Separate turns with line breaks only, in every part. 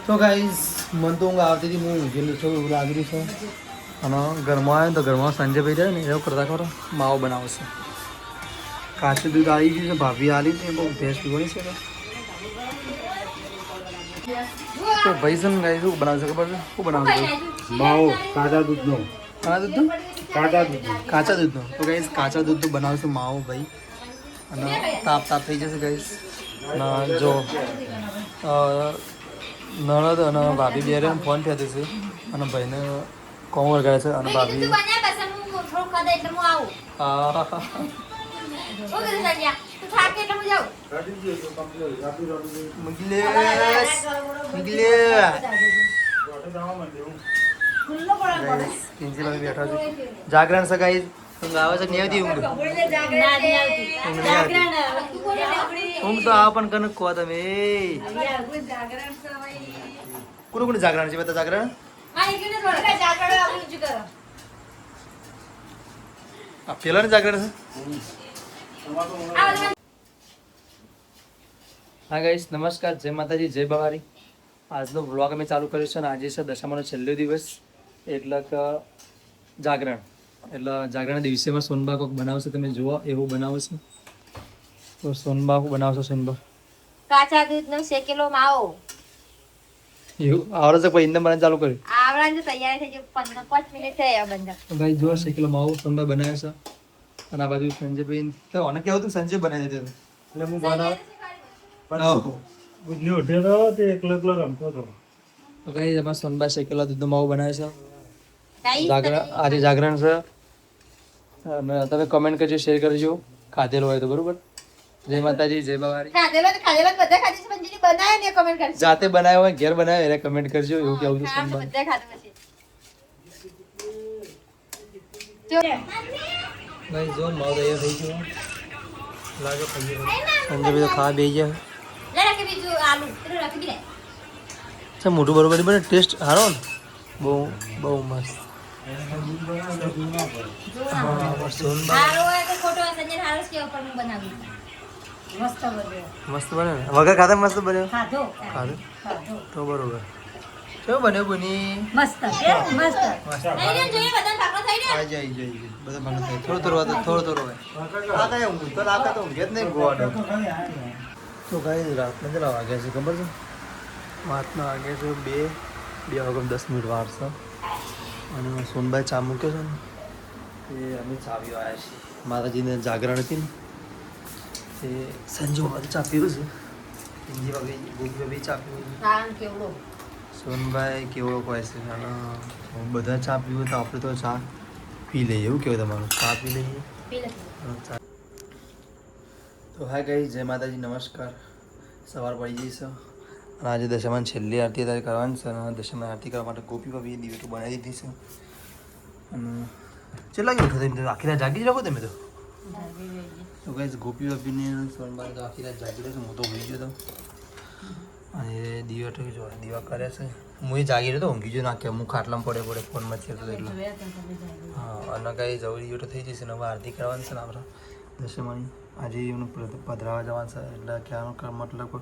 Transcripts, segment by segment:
તો ગાઈસ મન તો ઊંઘ આવતી હતી, હું ઊંઘેલું છું એવું લાગી રહ્યું છે. અને ઘરમાં આવે ને તો ઘરમાં સંજયભાઈ જાય ને એવું કરતા ખરો માવો બનાવશે. કાચું દૂધ આવી ગયું છે, ભાભી આલી છે, બહુ ભેંસ પીવાની છે. તો ભાઈ છે ને ગાઈસ શું બનાવશે ખબર છે? શું બનાવશે
માવો કાચા દૂધનો.
કાચા દૂધનું?
કાચા દૂધનો.
કાચા દૂધનો. તો ગાઈસ કાચા દૂધનું બનાવશે માવો ભાઈ. અને તાપ થઈ જશે ગાઈસ. અને જો નણદ અને ભાભી બેરે ફોન થયા છે અને ભાઈને કોમ વળગાડે છે અને ભાભી બેઠા છે. જાગરણ છે ગાઈસ. ઊંઘ આવે છે? નહીં આવતી ઊંઘ? ઊંઘ તો આ પણ કનક કહો તમે. કોનું કોનું જાગરણ છે? બધા જાગરણ પેલા જાગરણ છે. હા ગાઈસ નમસ્કાર, જય માતાજી, જય ભવારી. આજનો વ્લોગ અમે ચાલુ કર્યો છે અને આજે છે દશામાનો છેલ્લો દિવસ એટલે કે જાગરણ. એટલે જાગરણ દિવસેમાં સોનબા કોક બનાવશે, તમે જુઓ એવું બનાવશે. તો સોનબા બનાવશો? સોનબા
કાચા દૂધનો શેકેલો માવો.
એવું આવડે છે? પછી ઇન્દમ બનાવવાનું ચાલુ કર્યું?
આવડા તૈયાર થઈ ગયું. 5 મિનિટ થઈ આ બંધ.
તો ભાઈ જો શેકેલો માવો સોનબા બનાવે છે. અને આ બાજુ સંજયભાઈ તો ઓને કેવું હતું? સંજય બનાવી દીધું
એટલે હું બનાવ બુદ્ધિ ઉઠ્યો તો તે એકલો એકલો રમતો હતો.
તો કઈ એમાં સોનબા શેકેલો દૂધનો માવો બનાવે છે.
ગાઈસ,
જાગરણ આજે જાગરણ છે અને તમે કમેન્ટ કરજો, શેર કરજો ખાધેલો હોય તો. બરોબર. જય માતાજી, જય ભવારી.
ખાધેલો બધા ખાધી છે, પણ જેની બનાવે ને કમેન્ટ કરજો.
જાતે બનાવ્યો હોય, ઘેર બનાવ્યો એને કમેન્ટ કરજો. એવું કેવું છે સોનબા?
બધા ખાધું પછી. જો
ભાઈ જો માવો તૈયાર થઈ ગયો લાગે. સંજયભાઈ તો ખાવા બેસી ગયા.
લે રાખી બીજું આલુ પેલું રાખી દે.
છે મોટું બરોબર બને. ટેસ્ટ સારો ને? બહુ બહુ મસ્ત. સોનબા
હારો હોય કે ખોટો હોય, સંજય હારો જ કેવો, પણ હું બનાવી મસ્ત બન્યો.
મસ્ત બને ને? વગર ખાતા મસ્ત બન્યો.
ખાધો
ખાધું
ખાધો
તો બરોબર. કેવું બન્યો બની?
મસ્ત મસ્ત
મસ્ત.
નહીં જોઈએ બધા પાકો થઈ ગયા.
આઈ જાય બધા ભાગ થાય. થોડો હોય. આ કઈ ઊંઘ તો લાગે તો ઊંઘે જ નહીં ગોવાડો. તો કઈ રાતના કેટલા વાગ્યા છે ખબર છે? રાતના વાગ્યા છે 2:10 વાર છે. અને સોનબાઈ ચા મૂક્યો છે ને એ અમે ચા પીવા આવ્યા છીએ. માતાજીને જાગરણ હતી ને તે સંજુ ચા પીવું છે. હિન્દી ભાભી ગોપી ભાભી ચા પીવું છે.
કાન કેવડો
સોનભાઈ કેવડો કહે છે અને બધા ચા પીવું તો આપણે તો ચા પી લઈએ. એવું કહેવાય તમારું? ચા પી લઈએ. ચા. તો હા ગઈ જય માતાજી, નમસ્કાર. સવાર પડી જઈશ અને આજે દશામાની છેલ્લી આરતી અત્યારે કરવાની છે. અને દશામાની આરતી કરવા માટે ગોપી ભાભી દીવેટું બનાવી દીધી છે. અને કેટલા વાગે ઉઠો તમે? આખી રાત જાગી જ રાખો તમે તો. તો કઈ ગોપી ભાભીને સોનબાઈ તો આખી રાત જાગી રહેશે. હું તો ઊંઘી ગયો હતો. અને દીવેટો જો દીવા કરે છે. હું એ જાગી રહ્યો તો ઊંઘી ગયો નાખ્યો. હું ખાટલામાં પડે ફોનમાં છે એટલે. હા અને કાંઈ જવું દીવેટો થઈ જશે ને હવે આરતી કરવાની છે ને આપણે દશામાની. આજે એમનું પધરાવા જવાનું છે એટલે ક્યાંનો મતલબ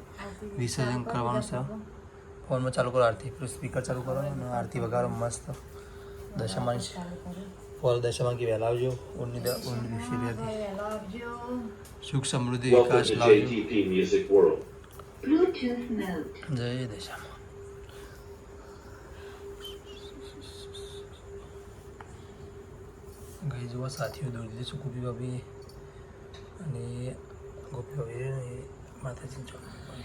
વિસર્જન કરવાનું છે. ફોનમાં ચાલુ કરો આરતી, પેલું સ્પીકર ચાલુ કરો અને આરતી વગાડો મસ્ત. દશામાની ફોલ દશામાન કે વહેલા આવજો. ઊંડની દિવસે સુખ સમૃદ્ધિ વિકાસ લાવજો. જય દશામાં. ગઈ જુઓ સાથીઓ દોરી દીધી છે ગોપી ભાભી અને ગોપી ભાભી માતાજી જો.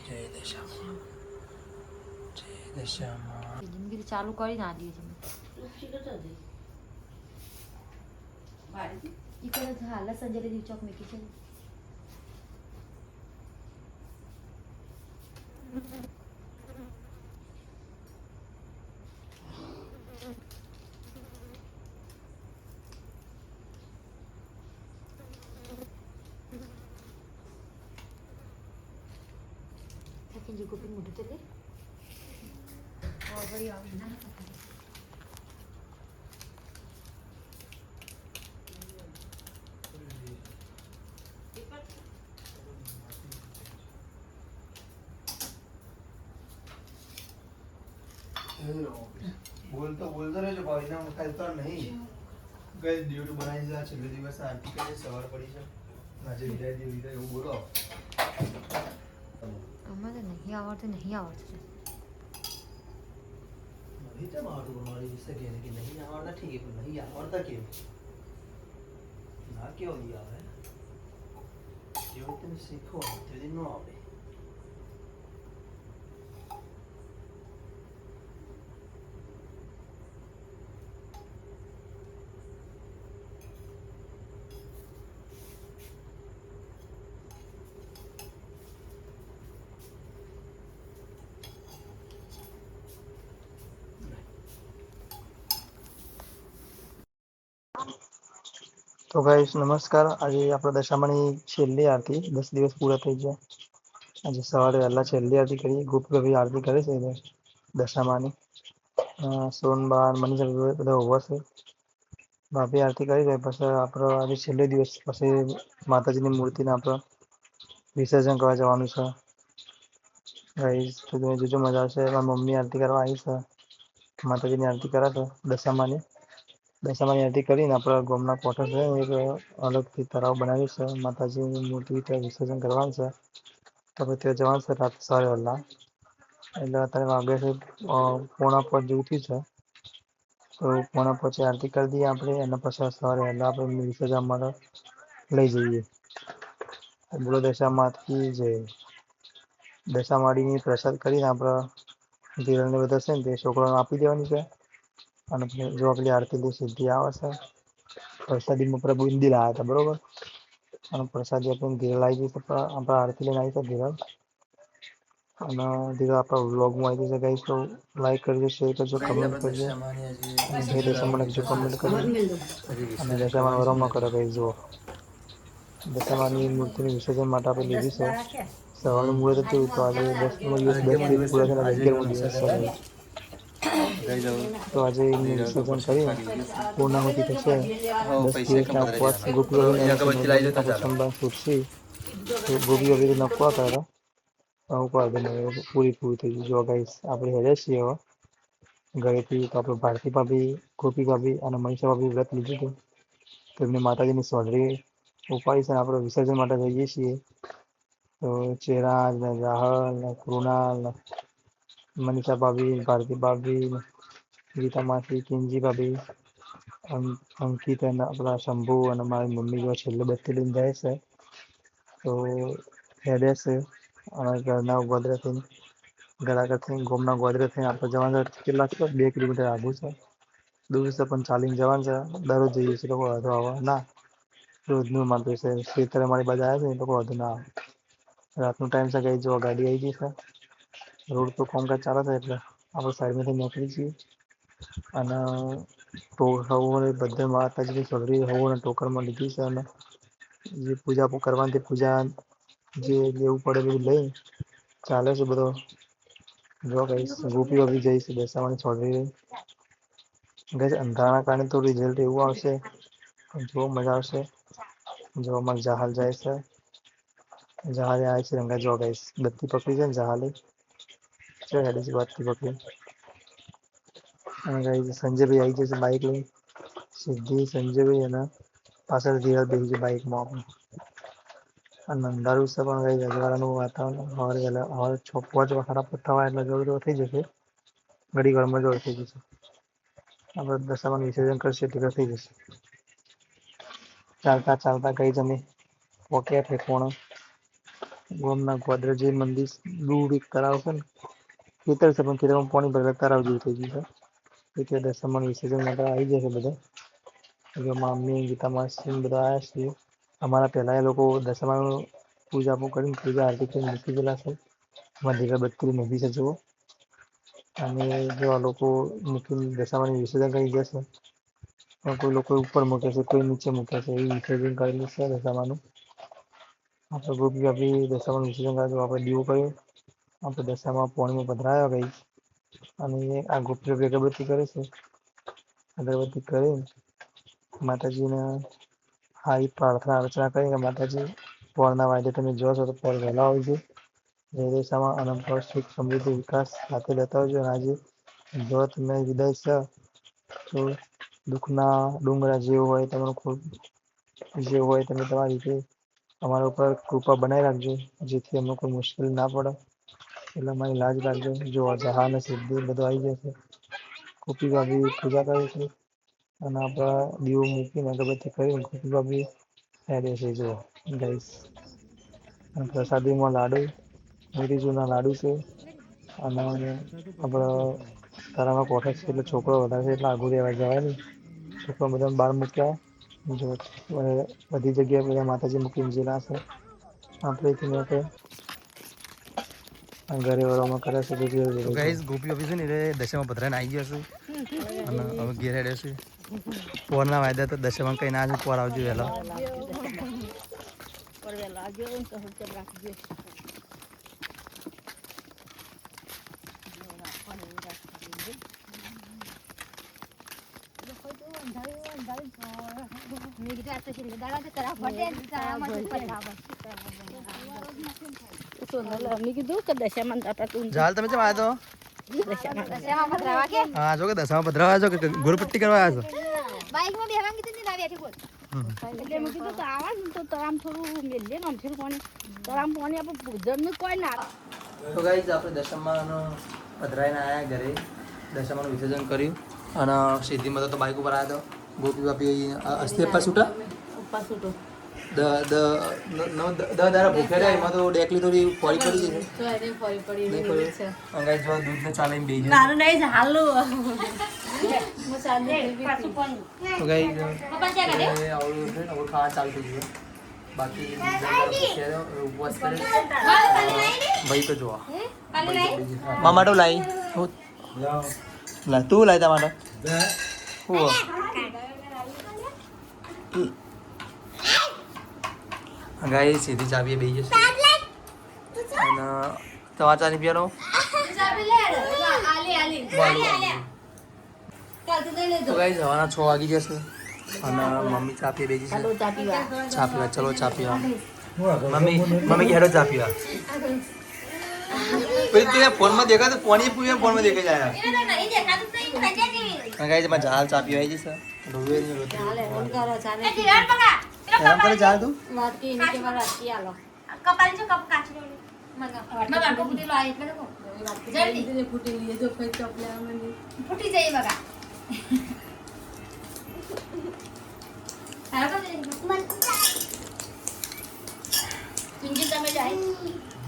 જય દશામાં, જય દશામાં.
જિંદગી ચાલુ કરી ના દીધી છે. હાલ સંજય દીવ ચોક મૂકી છે. જે ગોપી મોટું તો લે વળી આવી ના
બોલતો બોલતો રહેજો ભાઈ ના ખાલી તો નહીં ગઈ ડ્યુટી બનાવી દીધા છેલ્લે દિવસ આરતી કરી સવાર પડી છે આજે વિદાય દે વિદાય એવું બોલો
અમારે નહીં આવડતું નહીં
કેમ આવડતું તમારી વિશે કે નહીં આવડતા ઠીક પણ નહીં આવડતા કેમ ના કેવો નહીં આવે જેવું તમે શીખો તેથી ન આવડે તો ગાઈસ નમસ્કાર આજે આપણે દશામાની છેલ્લી આરતી 10 દિવસ પૂરા થઈ ગયા આજે સવારે વહેલા છેલ્લી આરતી કરી ગુપ્તગભી આરતી કરે છે દશામાની સોનબાર મનીષા બધા ઉભા છે ભાભી આરતી કરી જાય પછી આપણે આજે છેલ્લે દિવસ પછી માતાજીની મૂર્તિને આપણે વિસર્જન કરવા જવાનું છે ગાઈસ તો તમે જોજો મજા આવશે મારી મમ્મી આરતી કરવા આવી છે માતાજીની આરતી કરે છે દશામાની આરતી કરીને આપણા ગામના કોઠર છે એક અલગથી તળાવ બનાવ્યું છે માતાજીની મૂર્તિ ત્યાં વિસર્જન કરવાનું છે તો આપણે ત્યાં જવાનું છે રાત સવારે વહેલા એટલે અત્યારે વાગે છે 4:45 જેવું થયું છે તો 4:45 આરતી કરી દઈએ આપણે એના પછી સવારે વહેલા આપણે વિસર્જન માટે લઈ જઈએ બોલો દશામાથી જે દશામાડીની પ્રસાદ કરીને આપણે ધીરણને બધા છે ને તે છોકરાઓને આપી દેવાની છે અને જો આપણી આરતી સિદ્ધિ આવે છે પ્રસાદીમાં આપણે બુંદી લાવ્યા હતા બરોબર અને પ્રસાદી આપણે ઘેર લાવી જઈએ તો આપણે આરતી લઈને આવી હતા ધીરજ અને ધીરજ આપણા વ્લોગમાં આવી જશે ગાઈસ તો લાઈક કરજો શેર કરજો કમેન્ટ કરજો અને જે દશામાં લખજો કમેન્ટ કરજો અને દશામાં વરમાં કરો ગાઈસ જુઓ દશામાની મૂર્તિની વિસર્જન માટે આપણે લીધી છે સવારનું મુહૂર્ત હતું તો આજે 10મો દિવસ 10 દિવસ પૂરા થઈને 11મો દિવસ છે તો આજે વિસર્જન કરી પૂર્ણાહુતિ થશે 10 દિવસના ઉપવાસ છૂટશી ગોપી વગેરે નખવા કરે પૂરી થઈ ગઈ જો ગાઈસ આપણે હેડે છીએ હવે ઘરેથી તો આપણે ભારતી ભાભી ગોપી ભાભી અને મનીષા ભાભી વ્રત લીધું હતું તો એમની માતાજીની સોઢરી ઉપાડી છે આપણે વિસર્જન માટે જઈએ છીએ તો ચેરાજ ને રાહલ ને કૃણાલ ને મનીષા ભાભી ભારતી ભાભી ગીતા માસી કિંજી ભાભી અંકિત અને આપણા શંભુ અને મારી મમ્મી જો છેલ્લે બત્તી લઈને જાય છે તો હેડે છે અને ઘરના ગોદરેથી ઘરાકરથી ગોમના ગોદરેથી આપણે જવાનું કેટલા છે 2 કિલોમીટર આગું છે દૂર છે પણ ચાલીને જવાનું છે દરરોજ જઈએ છીએ લોકો વધુ આવે ના રોજનું માનતું છે ખેતરે મારી બાજુ આવ્યા છે એ લોકો વધુ ના આવે રાતનો ટાઈમ છે ગઈ જો ગાડી આવી ગઈ છે રોડ તો કામકાજ ચાલે છે એટલે આપણે સાઈડમાંથી નીકળી છીએ અને હવોને બધે માતાજીની સોઢરી હવોને ટોકરમાં લીધી છે અને જે પૂજા કરવાની પૂજા જે લેવું પડે બધું લઈ ચાલે છે બધો જો કહીશ ગોપી વગી જઈશ દશામાની સોઢરી ગઈ અંધારાના કારણે તો રિઝલ્ટ એવું આવશે જો મજા આવશે જો અમારે જહાલ જાય છે જહાલે આવે છે રંગા જો ગઈશ બત્તી પકડી છે ને જહાલે હેડે છે બત્તી પકડી અને ગાઈસ સંજયભાઈ આવી જશે બાઇક લઈ સીધી સંજયભાઈ અને પાછળ ધીરજ બેસી છે બાઇકમાં અને અંધારું છે પણ ગાઈસ અજવાળાનું વાતાવરણ હવે 6-5 ખરાબ થવા એટલે જોડો થઈ જશે ઘડી વારમાં જોડ થઈ જશે આપણે દશામાનું વિસર્જન કરશે એટલે થઈ જશે ચાલતા ગઈ જમે પોક્યા ઠેકોણા ગોમના ગોદરેજી મંદિર દૂર એક તળાવ છે ને ખેતર છે પણ ખેતરમાં પાણી ભરેલા તળાવ જેવું થઈ ગયું છે એટલે દશામાનું વિસર્જન માટે આવી જશે બધા મમ્મી ગીતા માસી બધા આવ્યા છીએ અમારા પહેલા એ લોકો દશામાનું પૂજા કરીને પૂજા આરતી કરીને મૂકી ગયેલા છે અમારા ધીરે બત્રી નદી છે જુઓ અને જો આ લોકો મૂકીને દશામાનું વિસર્જન કરી જશે પણ કોઈ લોકો ઉપર મૂકે છે કોઈ નીચે મૂકે છે એ વિસર્જન કરેલું છે દશામાનું આપણે ગોપી ભાભી દશામાનું વિસર્જન કર્યું આપણે દીવો કર્યો આપણે દશામાં પાણીમાં પધરાયા ગઈ અને આ ગોપી ભાભી અગરબત્તી કરે છે અગરબત્તી કરી માતાજીને હારી પ્રાર્થના અર્ચના કરીને માતાજી પોળના વાયદે તમે જોશો તો પોળ વહેલા આવજો જય દશામાં અનંત સુખ સમૃદ્ધિ વિકાસ સાથે લેતા આવજો અને આજે જો તમે વિદાય છે તો દુઃખના ડુંગરા જેવું હોય તમારું ખૂબ જે હોય તમે તમારી રીતે અમારા ઉપર કૃપા બનાવી રાખજો જેથી અમને કોઈ મુશ્કેલી ના પડે એટલે અમારી લાજ રાખજો જો જહા ને સિદ્ધિ બધું આવી જશે ગોપી ભાભી પૂજા કરે છે અને આપણા દીવો મૂકીને અગરબત્તી કરીને ગોપી ભાભી હેડે છે જો ગાઈસ અને પ્રસાદીમાં લાડુ મોતીચૂરના લાડુ છે અને આપણે તારામાં કોઠે છે એટલે છોકરો વધારે છે એટલે આગળ રહેવા જવાય નહીં છોકરો બધા બહાર મૂક્યા જો બધી જગ્યાએ બધા માતાજી મૂકી દીધેલા છે આપણે ઘરે વાળામાં કરે છે તો ગાઈસ ગોપી ઓફિસ ને એટલે દશામાં પધરાને આવી ગયા છે અને હવે ઘેર હેડે છે પોરના વાયદા તો દશામાં કઈ ના છે પોર આવજો વહેલા જાલ તમે કેમ આવ્યા તો હા જો કે દશામાં પધરાવા છો કે ગુરુપટ્ટી કરવા આવ્યા છો
બાઈકમાં બેહવા કીધું ને લાવી આથી બોલ
એટલે મેં કીધું તો આવા ને તો તરામ થોડું મેલીએ ને આમથી કોને તરામ કોને આપણે પૂજનનું કોઈ ના
તો ગાઈસ આપણે દશામાં પધરાઈને આવ્યા ઘરે દશામાનું વિસર્જન કર્યું અને સિદ્ધિમાં તો બાઇક ઉપર આવ્યા હતો ગોપી બાપી અસ્થિ પર છૂટા
ઉપા છૂટો
દારા ભૂખ્યા રહ્યા એમાં તો ડેકલી થોડી ફોડી પડી ગઈ
તો એને ફરી પડી
છે ગાઈસ જો દૂધ ને ચાલે બે જણ
મારું નહીં હાલું
તો ગાઈસ
પપ્પા ક્યાં કરે
આવડું છે ને ખાવા ચાલુ થઈ ગયું બાકી ઉપવાસ કરે ભાઈ તો જોવા મા માટે લાઈ લા તું લાઈ તા માટે હું ગાઈ સીધી ચાવીએ બેસી જશે અને તમારા ચાની પીવાનો તો ગાઈ જવાના 6 વાગી જશે અને મમ્મી ચા પીએ બેસી છે ચા પીવા ચલો ચા પીવા મમ્મી કે હેડો ચા પીવા પછી તે ફોનમાં દેખા તો પાણી પીવે ફોનમાં દેખાઈ જાય ગાઈ તમારે જાલ ચા પીવા આવી જશે રોવે નહીં રોતી એમ કરે જાલ તું
કપાલ જો કપ કાચી મગા બાળકો ફૂટી લો એટલે તો જલ્દી
ફૂટી લીએ જો ફઈ ચોપલે મને
ફૂટી જાય બગા હાલો તો મન પિંજી તમે જાય